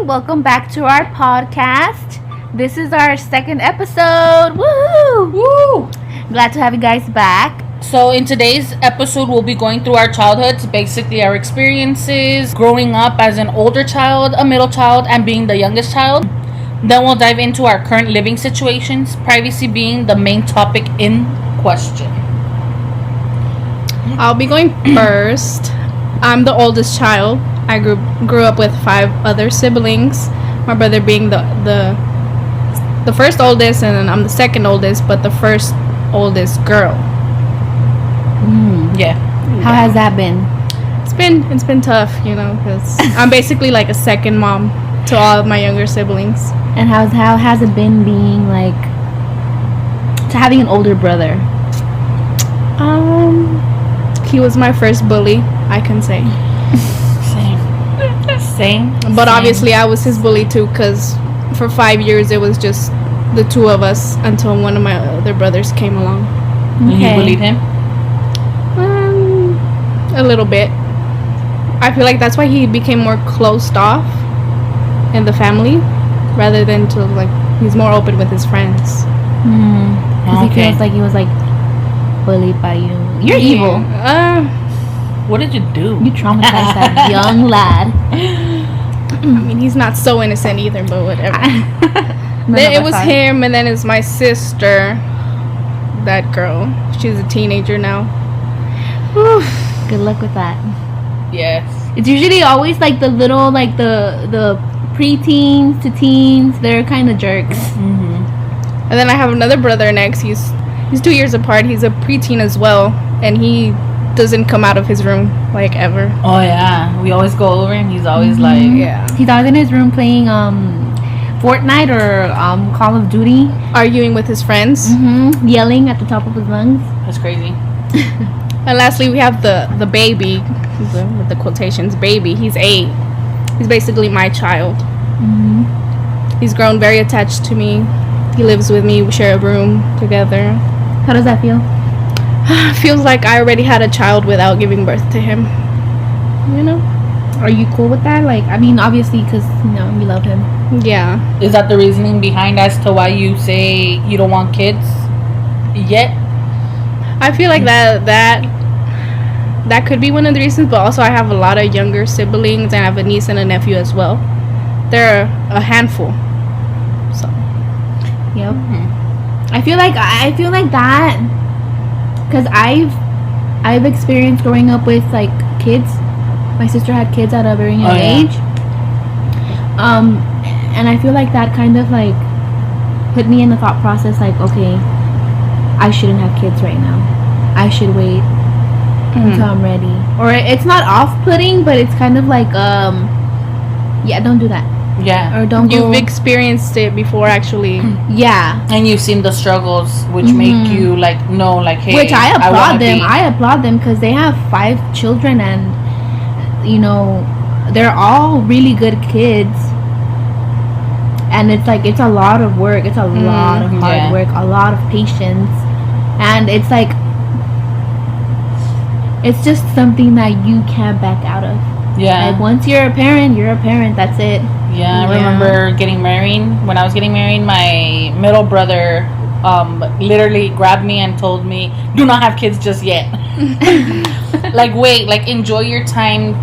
Welcome back to our podcast. This is our second episode. Woo! Woo! Glad to have you guys back. So in today's episode, we'll be going through our childhoods, basically our experiences, growing up as an older child, a middle child, and being the youngest child. Then we'll dive into our current living situations, privacy being the main topic in question. I'll be going first. I'm the oldest child. I grew up with 5 other siblings. My brother being the first oldest, and then I'm the second oldest, but the first oldest girl. Yeah. How has that been? It's been tough, because I'm basically like a second mom to all of my younger siblings. And how has it been being like to having an older brother? He was my first bully, I can say. Same. But Same. obviously I was his bully too, because for 5 years it was just the 2 of us until one of my other brothers came along. And you bullied him? A little bit. I feel like that's why he became more closed off in the family, rather than to he's more open with his friends. Because he feels like he was bullied by you. You're evil. What did you do? You traumatized that young lad. I mean, he's not so innocent either, but whatever. Then it was him, and then it's my sister. That girl. She's a teenager now. Whew. Good luck with that. Yes. It's usually always the little, the preteens to teens. They're kind of jerks. Mm-hmm. And then I have another brother next. He's 2 years apart. He's a preteen as well, and he doesn't come out of his room ever. Oh yeah, we always go over and he's always yeah. He's always in his room playing Fortnite or Call of Duty, arguing with his friends, yelling at the top of his lungs. That's crazy. And lastly, we have the baby, with the quotations, baby. He's 8. He's basically my child. He's grown very attached to me. He lives with me. We share a room together. How does that feel? Feels like I already had a child without giving birth to him. Are you cool with that? Obviously, because you love him. Yeah. Is that the reasoning behind as to why you say you don't want kids yet? I feel like that could be one of the reasons, but also I have a lot of younger siblings, and I have a niece and a nephew as well. They're a handful. So. Yep. I feel like that, because I've experienced growing up with kids. My sister had kids at a very young age. And I feel like that kind of put me in the thought process okay, I shouldn't have kids right now. I should wait until I'm ready. Or it's not off-putting, but it's kind of yeah, don't do that. Yeah. Or don't go. You've experienced it before, actually. Yeah. And you've seen the struggles, which make you hey. Which I applaud them. I applaud them because they have 5 children, and they're all really good kids. And it's it's a lot of work. It's a lot of hard work, a lot of patience, and it's it's just something that you can't back out of. Yeah. Once you're a parent, you're a parent. That's it. Yeah, I remember getting married. When I was getting married, my middle brother literally grabbed me and told me, "Do not have kids just yet." Wait, enjoy your time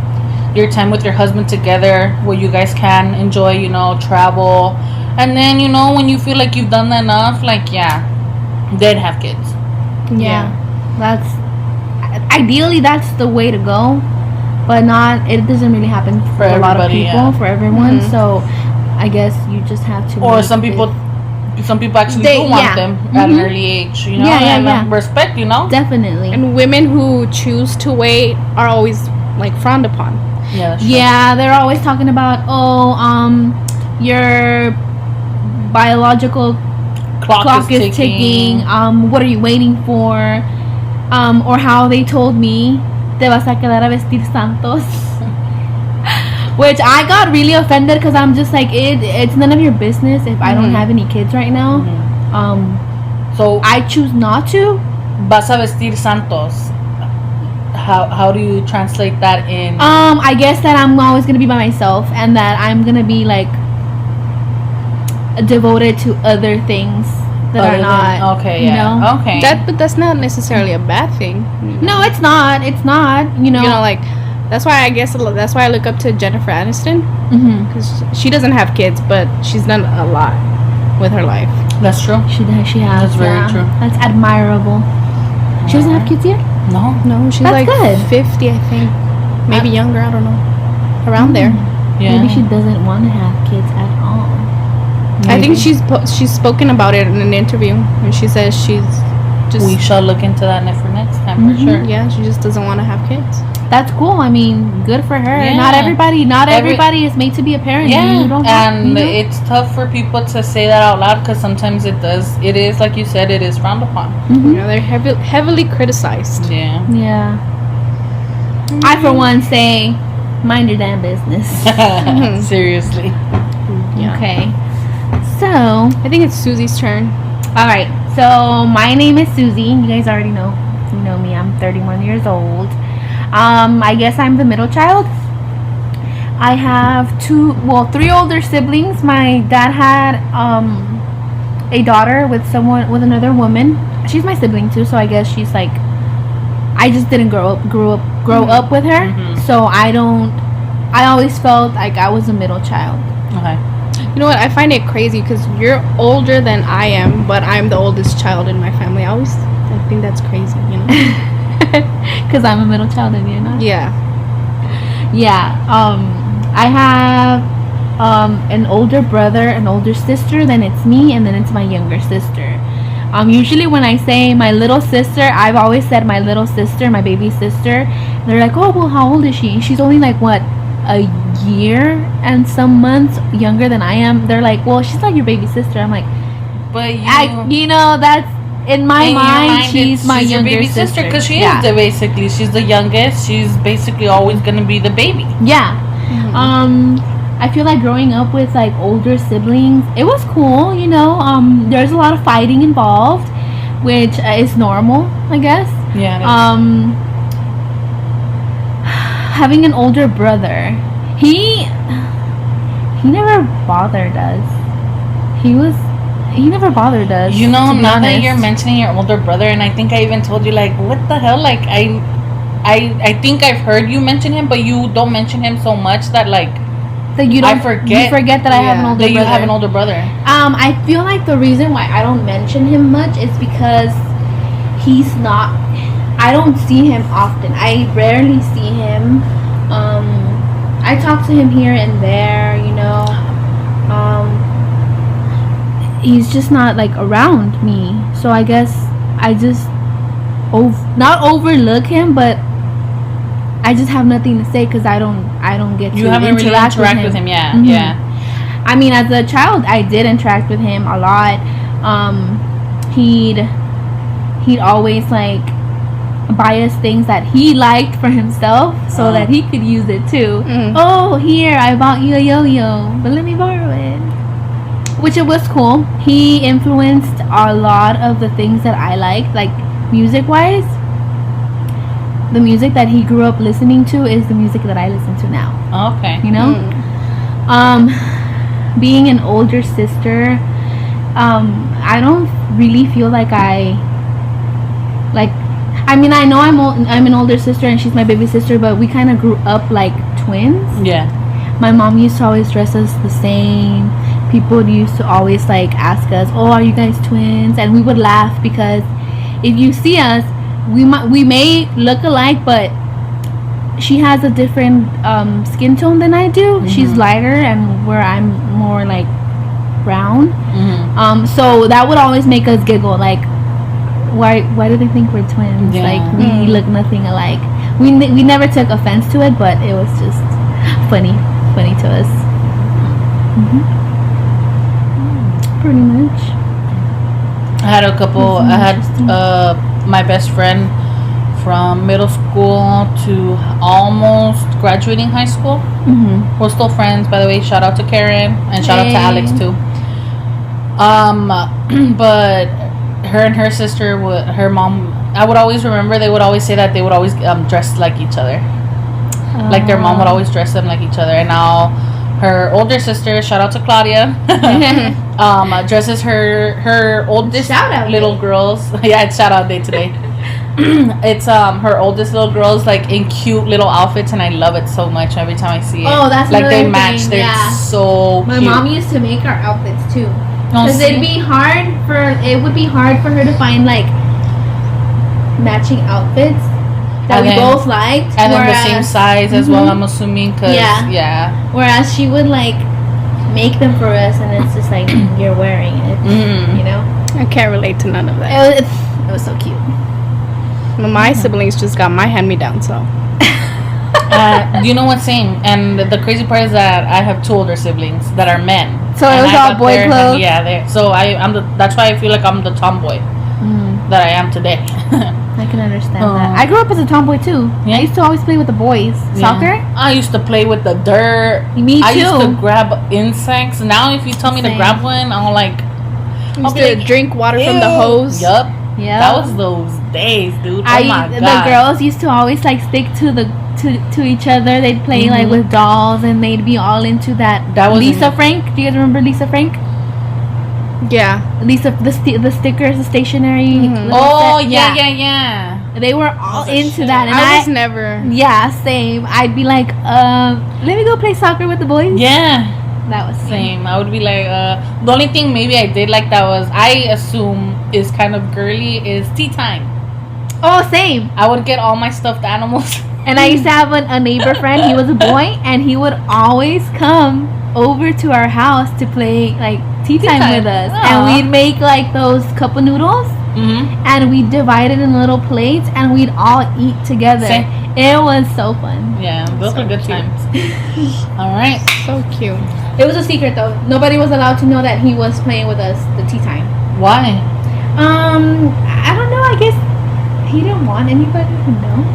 with your husband together, where you guys can enjoy, travel, and then when you feel like you've done enough, then have kids. Yeah. That's ideally that's the way to go. But it doesn't really happen for a lot of people, for everyone. So I guess you just have to. Or some people actually do want them at an early age, Yeah. Respect, Definitely. And women who choose to wait are always frowned upon. Yeah, they're always talking about your biological clock is ticking. What are you waiting for? Or how they told me, te vas a quedar a vestir santos. Which I got really offended because I'm just it's none of your business if I don't have any kids right now. So I choose not to. Vas a vestir santos. how do you translate that in? I guess that I'm always gonna be by myself, and that I'm gonna be like devoted to other things that Other are than- not. okay, you yeah, know? okay. But that's not necessarily a bad thing. No, it's not. It's not. You know. You know, like that's why I look up to Jennifer Aniston, Mhm. because she doesn't have kids, but she's done a lot with her life. That's true. She does. She has. That's very yeah. true. That's admirable. She doesn't have kids yet. No. No, she's That's like good. 50, I think, maybe younger. I don't know, around there. Yeah. Maybe she doesn't want to have kids at all. I think she's spoken about it in an interview, and she says she's just We shall look into that for next time Mhm. for sure. yeah, she just doesn't want to have kids. That's cool. I mean, good for her. Yeah. Not Every- everybody is made to be a parent. Yeah, You don't have, and you know? it's tough for people to say that out loud because sometimes it is like you said, it is frowned upon. Mhm. You know, they're heavily criticized. Yeah. Yeah. I, for one, say, mind your damn business. Seriously. Yeah. Okay. So, I think it's Susie's turn. all right. So, my name is Susie. You guys already know. You know me. I'm 31 years old. I guess I'm the middle child. I have three older siblings. My dad had a daughter with another woman. She's my sibling too, so I guess she's like, I just didn't grow up with her. Mhm. So I always felt like I was a middle child. Okay. You know what? I find it crazy because you're older than I am, but I'm the oldest child in my family. I think that's crazy. You know? Because I'm a middle child and you're not. Yeah. Yeah. I have an older brother, an older sister, then it's me, and then it's my younger sister. Usually when I say my little sister, I've always said my little sister, my baby sister. They're like, oh, well, how old is she? She's only like, what, a year and some months younger than I am. They're like, well, she's not your baby sister. I'm like, But that's, in my in your mind, she's my your younger baby sister because she is basically she's the youngest. She's basically always gonna be the baby. Yeah. I feel like growing up with like older siblings, it was cool, you know. There's a lot of fighting involved, which is normal, I guess. Yeah. Having an older brother, he never bothered us. He never bothered us. You know, to be now that honest. you're mentioning your older brother, and I think I even told you, like, what the hell? Like, I think I've heard you mention him, but you don't mention him so much that, like, that you I don't forget. you forget that I have an Yeah, older that you brother. have an older brother. I feel like the reason why I don't mention him much is because he's not. I don't see him often. I rarely see him. I talk to him here and there, you know. He's just not like around me, so I guess I just not overlook him, but I just have nothing to say because I don't get You to haven't really interact interact with him, yeah, Mhm. yeah. I mean, as a child, I did interact with him a lot. He'd always like buy us things that he liked for himself so that he could use it too. Mm. Oh, here, I bought you a yo-yo, but let me borrow it. Which it was cool. He influenced a lot of the things that I liked, like music-wise. The music that he grew up listening to is the music that I listen to now. Okay. You know? Being an older sister, I don't really feel like I mean, I know I'm an older sister and she's my baby sister, but we kind of grew up like twins. Yeah. My mom used to always dress us the same. People used to always like ask us, "Oh, are you guys twins?" And we would laugh because if you see us, we may look alike, but she has a different skin tone than I do. She's lighter, and where I'm more like brown. Mm-hmm. So that would always make us giggle. Like, why do they think we're twins? Yeah. Like we look nothing alike. We never took offense to it, but it was just funny to us. Pretty much. I had a couple. I had my best friend from middle school to almost graduating high school. Mm-hmm. We're still friends, by the way. Shout out to Karen and shout out to Alex too. But her and her sister, her mom I would always remember they would always say that they would always dress like each other. Like their mom would always dress them like each other. And now her older sister, shout out to Claudia, dresses her oldest Shout out little day. girls. Yeah, it's shout out day today. It's her oldest little girls like in cute little outfits, and I love it so much every time I see it. Oh, that's like they another match. thing, They're yeah. so My cute. mom used to make our outfits too. Oh, Because see? it would be hard for her to find like matching outfits that And we then- both liked. And then the same whereas- size as well, Mhm. I'm assuming. Cause, Yeah. yeah. Whereas she would like make them for us, and it's just like you're wearing it, Mm. you know. I can't relate to none of that. It was so cute. My siblings just got my hand-me-down, so. You know what? Same. And the crazy part is that I have 2 older siblings that are men. So it And was I all got boy their- clothes? Yeah. So that's why I feel like I'm the tomboy that I am today. I can understand Oh. that. I grew up as a tomboy too. Yeah. I used to always play with the boys. Soccer? Yeah. I used to play with the dirt. Me I used to too. grab insects. Now, if you tell me to Same. grab one, I'm like, Used be to like, drink water from the ew. hose. Yup. Yeah. That was those days, dude. Oh my god. The girls used to always like stick to each other. They'd play like Mhm. with dolls, and they'd be all into that. That was Lisa in- Frank. Do you guys remember Lisa Frank? Yeah. Lisa, the stickers, the stationery. Mhm. little Oh, set. yeah. They were all was a into shit. that, and I was never. yeah, same. I'd be like, let me go play soccer with the boys. Yeah. That was Same. I would be like, the only thing maybe I did like that was, I assume is kind of girly, is tea time. Oh, same. I would get all my stuffed animals. And I used to have a neighbor friend. He was a boy, and he would always come over to our house to play like tea time time. with us. Aw. And we'd make like those cup of noodles, Mm-hmm. and we'd divide it in little plates, and we'd all eat together. Same. It was so fun. Yeah, those So were good cute. times. All right. So cute. It was a secret though. Nobody was allowed to know that he was playing with us the tea time. Why? I don't know. I guess he didn't want anybody to know.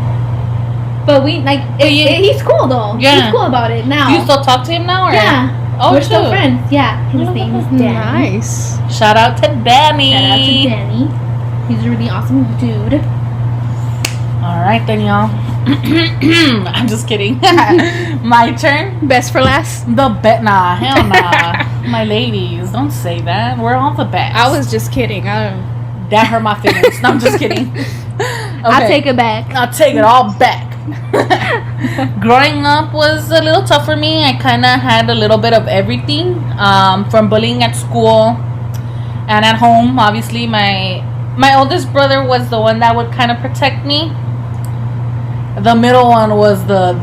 But we like. He's cool though. Yeah. He's cool about it now. You still talk to him now? Or? Yeah. Oh, We're still shoot. friends. Yeah. His name is Danny. Nice. Shout out to Danny. Shout out to Danny. He's a really awesome dude. All right, then, y'all. I'm just kidding. My turn. Best for last. The nah, hell nah. My ladies, don't say that. We're all the best. I was just kidding. That hurt my feelings. No, I'm just kidding. I'll take it back. I'll take it all back. Growing up was a little tough for me. I kind of had a little bit of everything, from bullying at school and at home. Obviously, my oldest brother was the one that would kind of protect me. The middle one was the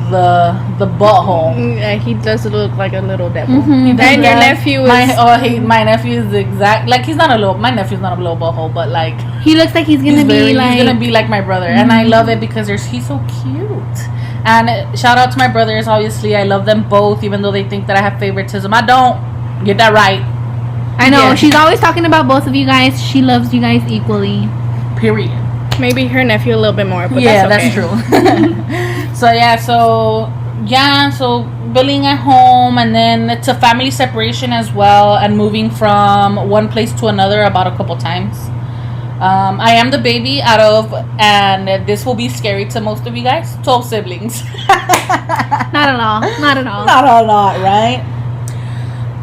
butthole. Yeah, he does look like a little devil. Mhm. And your nephew is. My nephew is exact. Like, he's not a little. My nephew's not a little butthole, but like He looks like he's gonna be like. he's gonna be like my brother, and I love it because he's so cute. And shout out to my brothers. Obviously, I love them both, even though they think that I have favoritism. I don't. Get that right. I know. Yeah. She's always talking about both of you guys. She loves you guys equally. Period. Maybe her nephew a little bit more, but Yeah, that's, okay. true. So bullying at home, and then it's a family separation as well, and moving from one place to another about a couple times. I am the baby out of, and this will be scary to most of you guys, 12 siblings. Not at all. Not at all. Not a lot, right?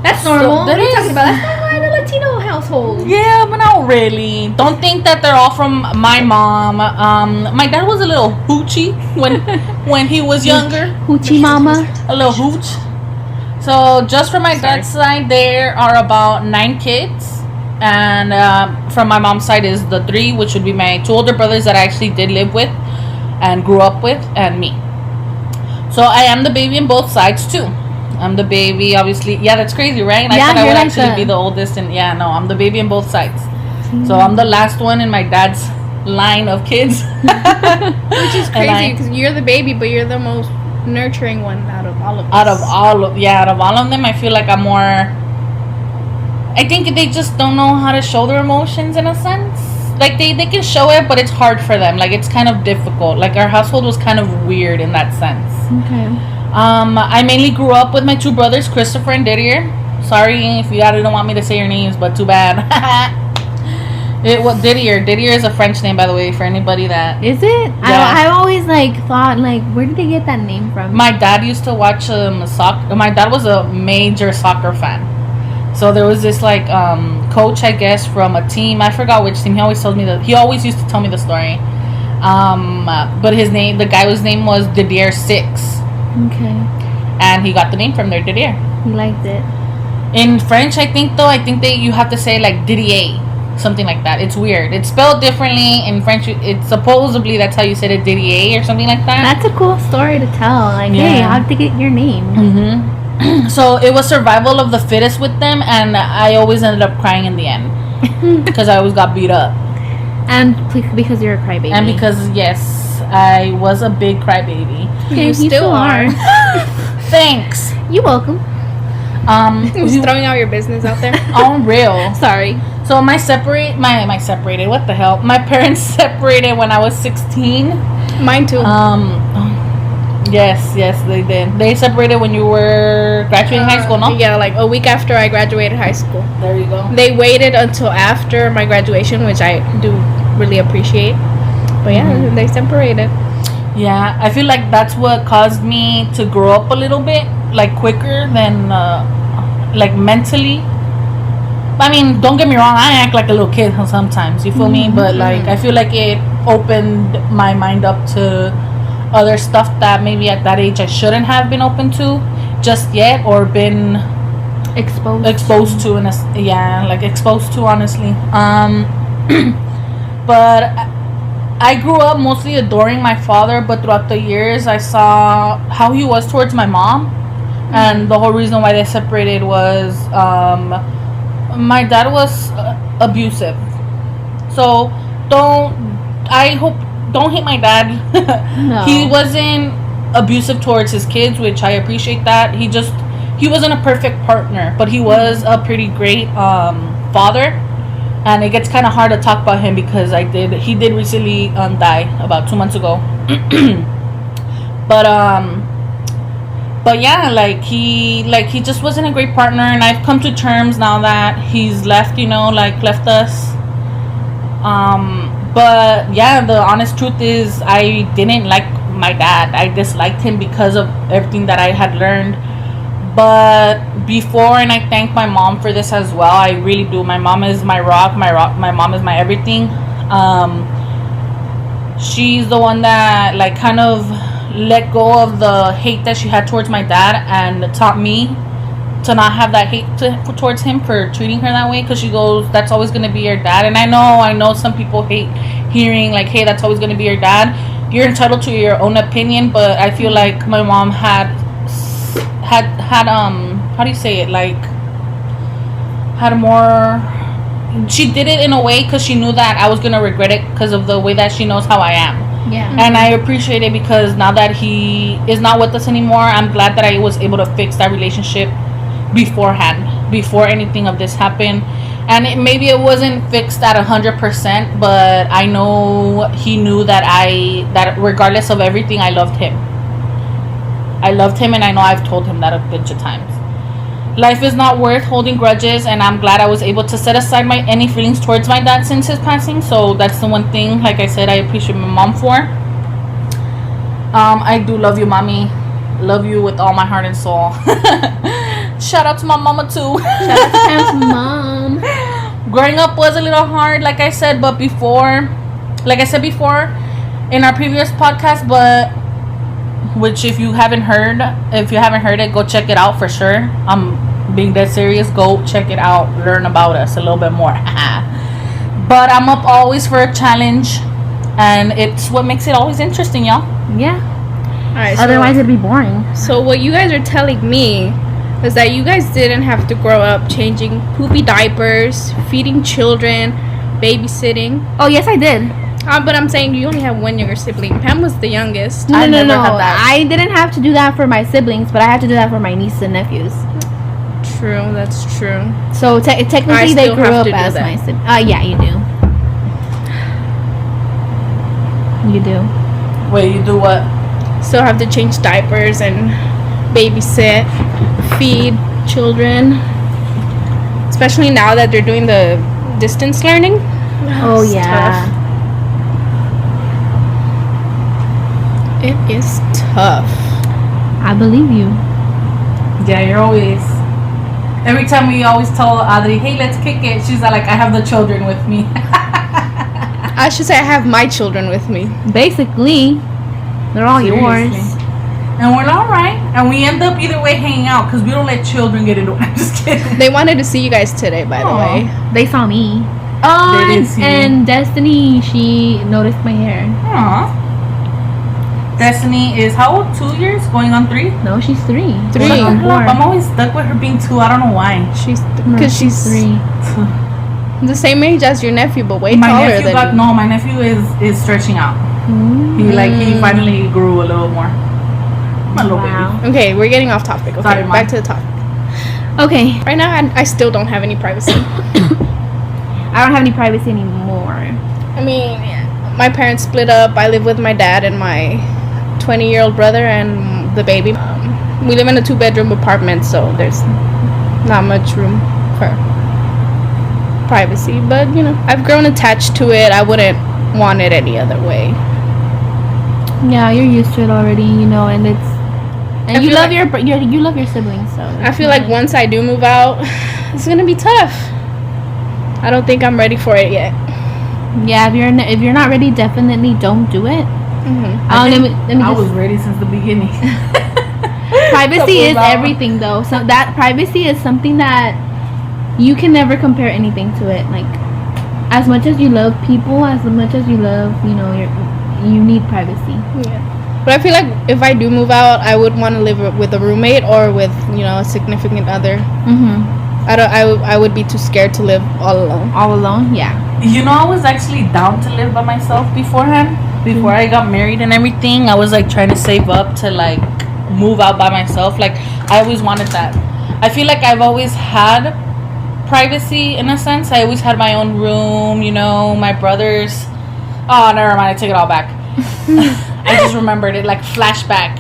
That's So normal. that What are you is- talking about? That's normal in a Latino household. Yeah, but not really. Don't think that they're all from my mom. My dad was a little hoochie when he was younger. Hoochie mama. A little hooch. So just from my dad's side, there are about 9 kids, and from my mom's side is the 3, which would be my 2 older brothers that I actually did live with and grew up with, and me. So I am the baby on both sides too. I'm the baby, obviously. Yeah, that's crazy, right? I Yeah, thought I you're would like actually the- be the oldest, and yeah, no, I'm the baby on both sides. So I'm the last one in my dad's line of kids. Which is crazy because you're the baby, but you're the most nurturing one out of all of us. Out of all of them, I feel like I'm more. I think they just don't know how to show their emotions in a sense. Like they can show it, but it's hard for them. Like it's kind of difficult. Like our household was kind of weird in that sense. Okay. I mainly grew up with my 2 brothers, Christopher and Didier. Sorry if you guys don't want me to say your names, but too bad. Didier. Didier is a French name, by the way, for anybody that. Is it? Yeah. I always like thought like, where did they get that name from? My dad used to watch soccer. My dad was a major soccer fan. So there was this like coach, I guess, from a team. I forgot which team. He always told me that. He always used to tell me the story. But the guy's name was Didier 6, Okay, and he got the name from there, Didier. he liked it. In French, I think you have to say like Didier, something like that. It's weird. It's spelled differently in French. It's supposedly that's how you said it, Didier or something like that. That's a cool story to tell. Like, hey, Yeah. how'd they get your name? Mm-hmm. So it was survival of the fittest with them, and I always ended up crying in the end because I always got beat up, And because you're a crybaby. and because yes, I was a big crybaby. Okay, You still are. Thanks. You're welcome. Just throwing out your business out there. On real. Sorry. So my separated. What the hell? My parents separated when I was 16. Mine too. Yes, they did. They separated when you were graduating high school, no? Yeah, like a week after I graduated high school. There you go. They waited until after my graduation, which I do really appreciate. But yeah, Mhm. they separated. Yeah, I feel like that's what caused me to grow up a little bit, like quicker than, like mentally. I mean, don't get me wrong, I act like a little kid sometimes, you feel me? But like, I feel like it opened my mind up to other stuff that maybe at that age I shouldn't have been open to just yet, or been exposed to, exposed to, honestly. But I grew up mostly adoring my father, but throughout the years I saw how he was towards my mom, and the whole reason why they separated was my dad was abusive. So don't hate my dad. No. He wasn't abusive towards his kids, which I appreciate that. He wasn't a perfect partner, but he was a pretty great father. And it gets kind of hard to talk about him because he did recently die about 2 months ago. But yeah, he just wasn't a great partner, and I've come to terms now that he's left us. But yeah, the honest truth is I didn't like my dad. I disliked him because of everything that I had learned. But before, and I thank my mom for this as well, I really do. My mom is my rock. My mom is my everything. She's the one that kind of let go of the hate that she had towards my dad and taught me to not have that hate towards him for treating her that way, because she goes, that's always going to be your dad. And I know some people hate hearing hey, that's always going to be your dad. You're entitled to your own opinion, but I feel like my mom had how do you say it, had more, she did it in a way because she knew that I was going to regret it because of the way that she knows how I am. Yeah. And I appreciate it because now that he is not with us anymore, I'm glad that I was able to fix that relationship beforehand, before anything of this happened. And maybe it wasn't fixed at 100%, but I know he knew that regardless of everything, I loved him. And I know I've told him that a bunch of times. Life is not worth holding grudges, and I'm glad I was able to set aside any feelings towards my dad since his passing. So that's the one thing, like I said, I appreciate my mom for. I do love you, mommy. Love you with all my heart and soul. Shout out to my mama too. Shout out to Pam's mom. Growing up was a little hard, like I said before in our previous podcast, but which if you haven't heard it, go check it out for sure. I'm being dead serious. Go check it out, learn about us a little bit more. But I'm up always for a challenge, and it's what makes it always interesting, y'all. Yeah. All right. Otherwise, it'd be boring. So what you guys are telling me is that you guys didn't have to grow up changing poopy diapers, feeding children, babysitting. Oh, yes, I did. But I'm saying you only have one younger sibling. Pam was the youngest. No. I never had that. I didn't have to do that for my siblings, but I had to do that for my nieces and nephews. True, that's true. So technically, I they still grew have up to do as that. my siblings. Yeah, you do. You do. Wait, you do what? Still have to change diapers and babysit, feed children. Especially now that they're doing the distance learning. Oh It's yeah. tough. It is tough. I believe you. Yeah, you're always. Every time we always tell Adri, hey, let's kick it. She's like, I have the children with me. I should say I have my children with me. Basically, they're all yours. Seriously. And we're all right. And we end up either way hanging out because we don't let children get into it. I'm just kidding. They wanted to see you guys today, by the Aw. way. They saw me. Oh, and, they did see and Destiny, she noticed my hair. Aww. Destiny is how old? 2 years? Going on 3? No, she's 3. Three. Going on 4. I'm always stuck with her being 2. I don't know why. She's No, because she's 3. the same age as your nephew, but way My taller nephew than got you. no. My nephew is stretching out. He finally grew a little more. My little Wow. baby. Okay, we're getting off topic. Okay, Sorry, Mom. back to the topic. Okay, Right now, I still don't have any privacy. I don't have any privacy anymore. I mean, my parents split up. I live with my dad and my 20-year-old brother and the baby. We live in a 2-bedroom apartment, so there's not much room for privacy. But, you know, I've grown attached to it. I wouldn't want it any other way. Yeah, you're used to it already, you know, and it's I and you feel love like- you love your siblings, so I feel like once I do move out, it's going to be tough. I don't think I'm ready for it yet. yeah, if you're not ready, definitely don't do it. Mm-hmm. Let me I just, was ready since the beginning. privacy is Move out. everything though. So that privacy is something that you can never compare anything to it. Like as much as you love people, as much as you love, you know, you need privacy. Yeah. But I feel like if I do move out, I would want to live with a roommate or with, you know, a significant other. Mhm. I would be too scared to live all alone. All alone? Yeah. You know, I was actually down to live by myself beforehand. Before I got married and everything, I was like trying to save up to like move out by myself. Like I always wanted that. I feel like I've always had privacy in a sense. I always had my own room, you know, my brothers. Oh, never mind. I take it all back. I just remembered it like flashback.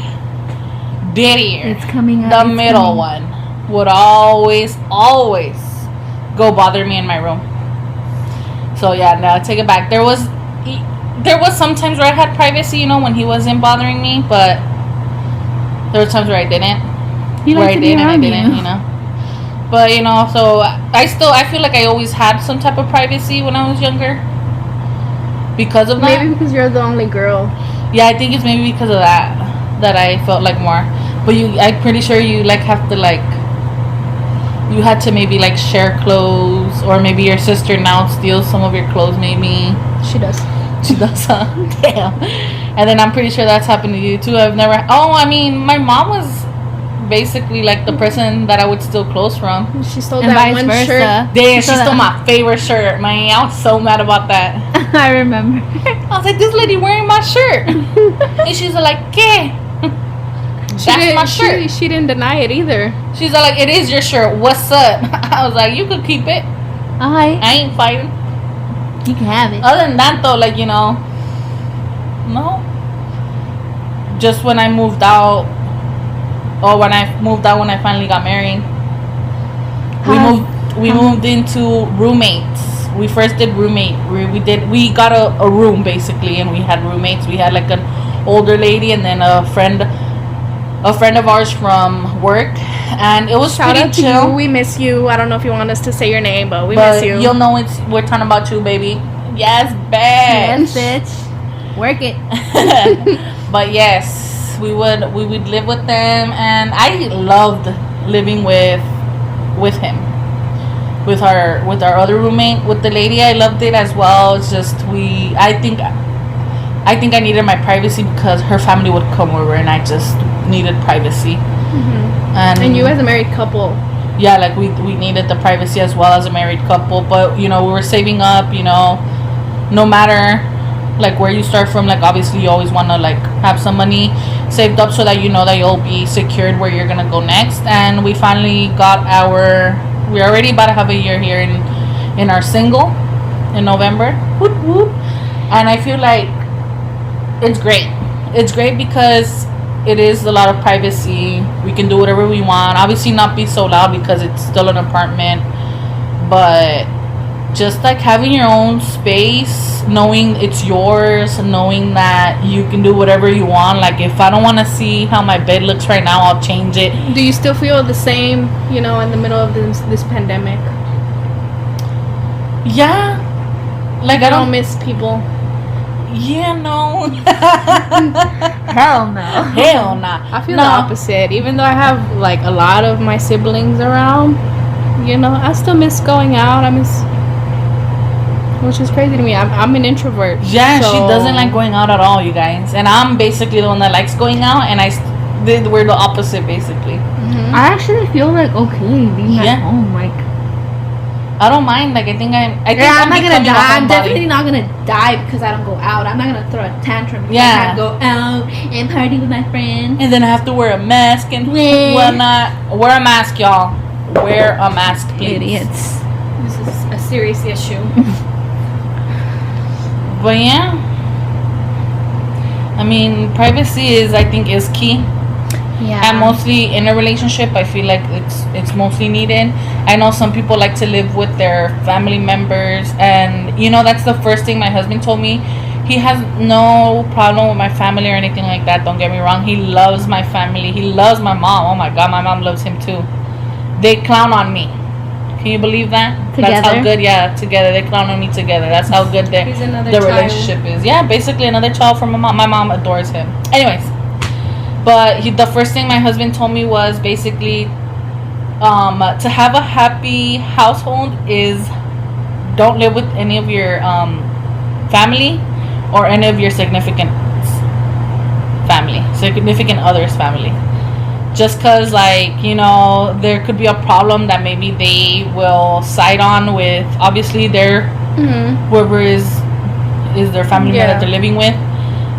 Diddy. It's coming up. The it's middle coming. one would always go bother me in my room. So yeah, no, I take it back. There was some times where I had privacy, you know, when he wasn't bothering me, but there were times where I didn't. He Where likes I to be did and I around didn't, you know. But you know, so I feel like I always had some type of privacy when I was younger. Because of that. Maybe because you're the only girl. Yeah, I think it's maybe because of that I felt like more. But I'm pretty sure you like have to like, you had to maybe like share clothes, or maybe your sister now steals some of your clothes. Maybe She does. she does. Damn. And then I'm pretty sure that's happened to you too. I've never. Oh, I mean, my mom was basically like the person that I would steal clothes from. She stole And that vice one versa. shirt. Damn, she So stole that- my favorite shirt, man. I was so mad about that. I remember. I was like, this lady wearing my shirt. And she's like, ¿qué? That's my shirt. She didn't deny it either. She's like, it is your shirt. What's up? I was like, you could keep it. Alright, I ain't fighting. you can have it. Other than that, though, like, you know, no. Just when I moved out, or when I finally got married, we moved into roommates. We first did roommate. We got a room basically, and we had roommates. We had like an older lady and then a friend of ours from work, and it was Shout pretty out to chill. you. We miss you. I don't know if you want us to say your name, but we But miss you. you'll know we're talking about you, baby. Yes, Yes, bitch. bitch. Work it. But yes, we would live with them, and I loved living with him, with our other roommate, with the lady. I loved it as well. It's just I think I needed my privacy because her family would come over, and I just needed privacy. And you as a married couple. Yeah, like we needed the privacy as well as a married couple. But you know, we were saving up, you know, no matter like where you start from, like obviously you always want to like have some money saved up so that you know that you'll be secured where you're gonna go next. And we finally got we're already about to have a year here in our single in November. Whoop, whoop. And I feel like it's great because it is a lot of privacy. We can do whatever we want. Obviously not be so loud because it's still an apartment, but just like having your own space, knowing it's yours, knowing that you can do whatever you want. Like if I don't want to see how my bed looks right now, I'll change it. Do you still feel the same, you know, in the middle of this pandemic? Yeah. Like I don't miss people. Yeah, no. Hell no. Hell nah. I feel No. the opposite. Even though I have like a lot of my siblings around, you know, I still miss going out. Which is crazy to me. I'm an introvert. Yeah, so- she doesn't like going out at all, you guys. And I'm basically the one that likes going out, and we're the opposite, basically. Mhm. I actually feel like okay being Yeah. at home. Like, I don't mind. Like, I think yeah, I'm not gonna becoming a die. I'm homebody. definitely not gonna die because I don't go out. I'm not gonna throw a tantrum because I Yeah. can't go out and party with my friends. And then I have to wear a mask and Yeah. whatnot. Wear a mask, y'all. Wear a mask, please. Idiots. This is a serious issue. But yeah, I mean, privacy I think is key. Yeah. And mostly in a relationship, I feel like it's mostly needed. I know some people like to live with their family members, and you know that's the first thing my husband told me. He has no problem with my family or anything like that. Don't get me wrong. He loves my family. He loves my mom. Oh my God, my mom loves him too. They clown on me. Can you believe that? That's how Together? good. Yeah, together they clown on me together. That's how good He's another the child. relationship is. Yeah, basically another child from my mom. My mom adores him. Anyways, but the first thing my husband told me was basically to have a happy household is don't live with any of your family or any of your significant others' family. Just because, like, you know, there could be a problem that maybe they will side on with, obviously, their Mhm. whoever is their family member Yeah. that they're living with,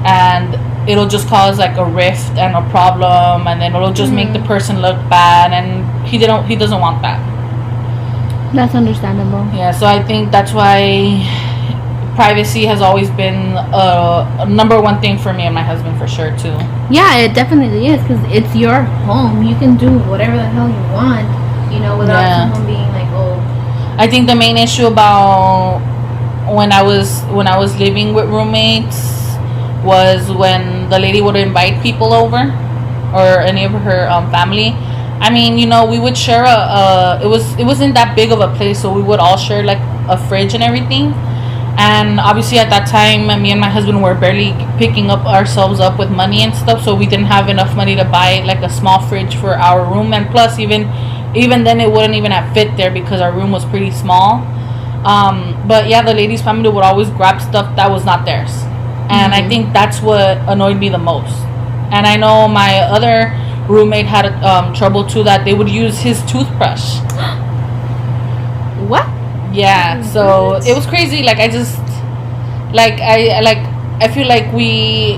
and it'll just cause like a rift and a problem, and then it'll just make the person look bad, and he doesn't want that. That's understandable. Yeah, so I think that's why privacy has always been a number one thing for me and my husband, for sure too. Yeah, it definitely is because it's your home. You can do whatever the hell you want, you know, without Yeah. someone being like, oh. I think the main issue about when I was living with roommates was when the lady would invite people over, or any of her family. I mean, you know, we would share it wasn't that big of a place, so we would all share like a fridge and everything. And obviously at that time, me and my husband were barely picking up ourselves up with money and stuff, so we didn't have enough money to buy like a small fridge for our room. And plus, even then, it wouldn't even have fit there because our room was pretty small. But yeah, the lady's family would always grab stuff that was not theirs, and I think that's what annoyed me the most. And I know my other roommate had trouble too, that they would use his toothbrush. What? Yeah, so it was crazy. Like, I just I feel like we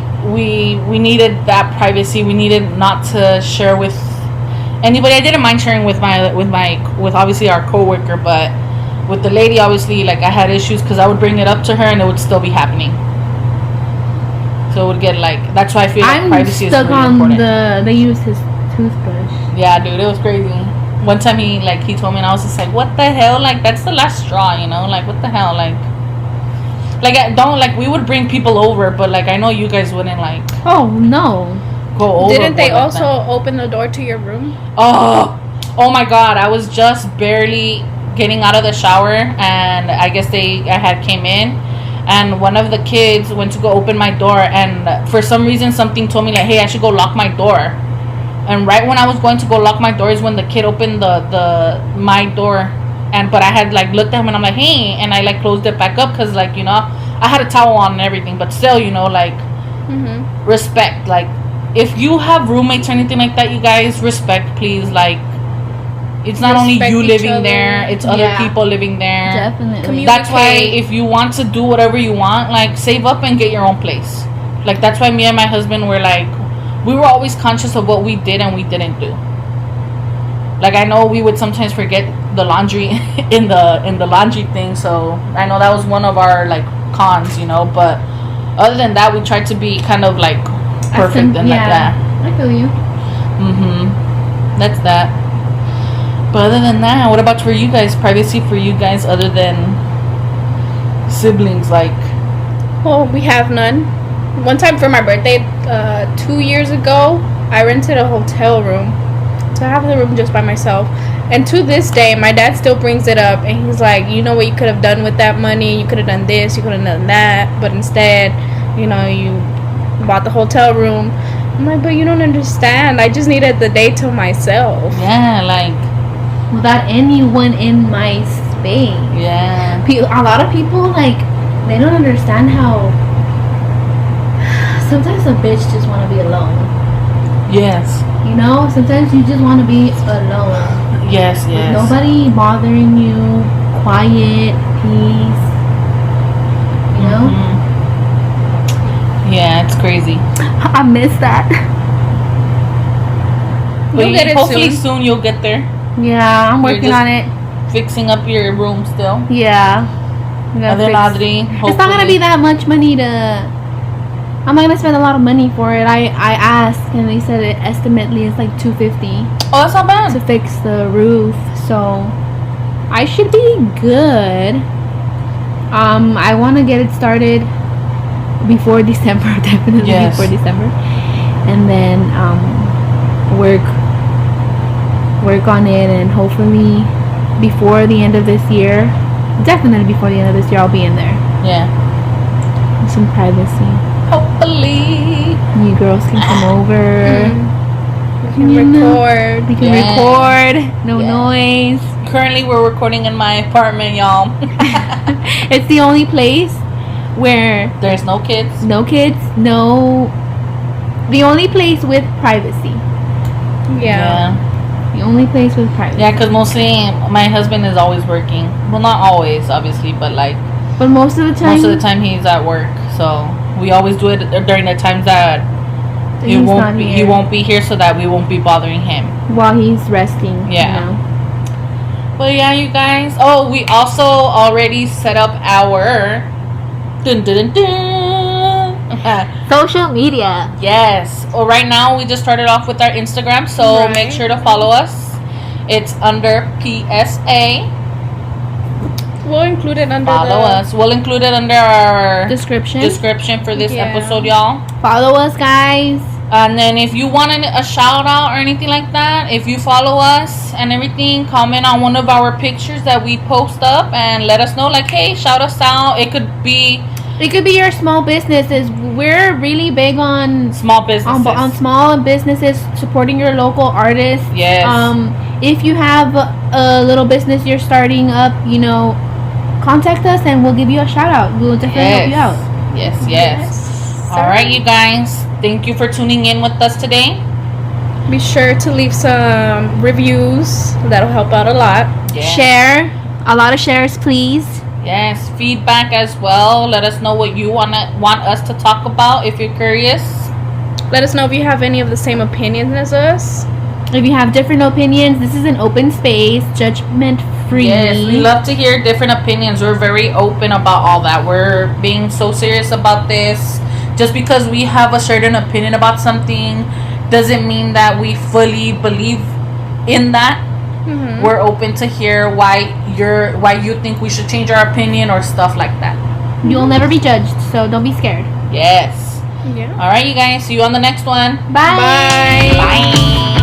needed that privacy. We needed not to share with anybody. I didn't mind sharing with obviously our coworker, but with the lady, obviously, like, I had issues because I would bring it up to her and it would still be happening. So it would get like, that's why I feel like I'm privacy is stuck really on important. they use his toothbrush. Yeah, dude, it was crazy. One time he told me, and I was just like, what the hell? Like, that's the last straw, you know? Like, what the hell? Like I don't, like, we would bring people over, but like, I know you guys wouldn't like Oh no. go over. Didn't they also open the door to your room? Oh my God, I was just barely getting out of the shower, and I guess I had came in, and one of the kids went to go open my door, and for some reason something told me like, hey, I should go lock my door. And right when I was going to go lock my door is when the kid opened my door, but I had like looked at him and I'm like, hey, and I like closed it back up because, like, you know, I had a towel on and everything, but still, you know, like, Mm-hmm. respect. Like, if you have roommates or anything like that, you guys, respect, please. Like, it's not only Respect you each living other. there, it's other Yeah. people living there. Definitely. That's why Communicate. if you want to do whatever you want, like, save up and get your own place. Like, that's why me and my husband were like, we were always conscious of what we did and we didn't do. Like, I know we would sometimes forget the laundry in the laundry thing, so I know that was one of our like cons, you know, but other than that, we tried to be kind of like perfect and like that. I feel you. That's that. But other than that, what about for you guys? Privacy for you guys, other than siblings? Like, Well, we have none. One time for my birthday, 2 years ago, I rented a hotel room. So I have the room just by myself. And to this day, my dad still brings it up. And he's like, you know what you could have done with that money? You could have done this, you could have done that. But instead, you know, you bought the hotel room. I'm like, but you don't understand. I just needed the day to myself. yeah, like, Without anyone in my space. yeah. A lot of people, like, they don't understand how sometimes a bitch just want to be alone. Yes. You know? Sometimes you just want to be alone. Yes, With yes. nobody bothering you. Quiet. Peace. You know? Mhm. Yeah, it's crazy. I miss that. You'll get it Hopefully soon. soon you'll get there. Yeah, I'm You're working just- on it. Fixing up your room still. Yeah. I gotta And then fix- Audrey, It's not gonna be hopefully- that much money to. I'm not gonna spend a lot of money for it. I asked and they said it estimately it's like $250 Oh, that's not to bad. fix the roof. So I should be good. I want to get it started before December, definitely Yes. before December, and then work on it, and hopefully before the end of this year, definitely before the end of this year, I'll be in there. Yeah. Some privacy. Hopefully. You girls can come over. We can You know. record. We can Yeah. record. No Yeah. noise. Currently, we're recording in my apartment, y'all. It's the only place where There's no kids. no kids, the only place with privacy. Yeah. The only place with privacy. Yeah, because mostly my husband is always working. Well, not always, obviously, but like But most of the time, most of the time he's at work. So we always do it during the times that he he's won't not be. here He won't be here, so that we won't be bothering him. while he's resting. Yeah. You know? Well, yeah, you guys. Oh, we also already set up our. Dun, dun, dun, dun. Social media. Yes. Well, right now we just started off with our Instagram, so Right. make sure to follow us. It's under PSA. We'll include it under Follow the us. We'll include it under our Description. description for this Yeah. episode, y'all. Follow us, guys. And then if you want a shout out or anything like that, if you follow us and everything, comment on one of our pictures that we post up and let us know, like, hey, shout us out. It could be It could be your small businesses. We're really big on small businesses. on small businesses, supporting your local artists. Yes. If you have a little business you're starting up, you know, contact us and we'll give you a shout out. We'll definitely help you out. Yes, yes. All right, you guys. Thank you for tuning in with us today. Be sure to leave some reviews. That'll help out a lot. Yeah. Share. A lot of shares, please. Yes, feedback as well. Let us know what you want us to talk about if you're curious. Let us know if you have any of the same opinions as us. If you have different opinions, this is an open space, judgment free. Yes, we love to hear different opinions. We're very open about all that. We're being so serious about this. Just because we have a certain opinion about something doesn't mean that we fully believe in that. Mm-hmm. We're open to hear why you think we should change our opinion or stuff like that. You'll never be judged, so don't be scared. Yes. Yeah. All right, you guys. See you on the next one. Bye. Bye. Bye.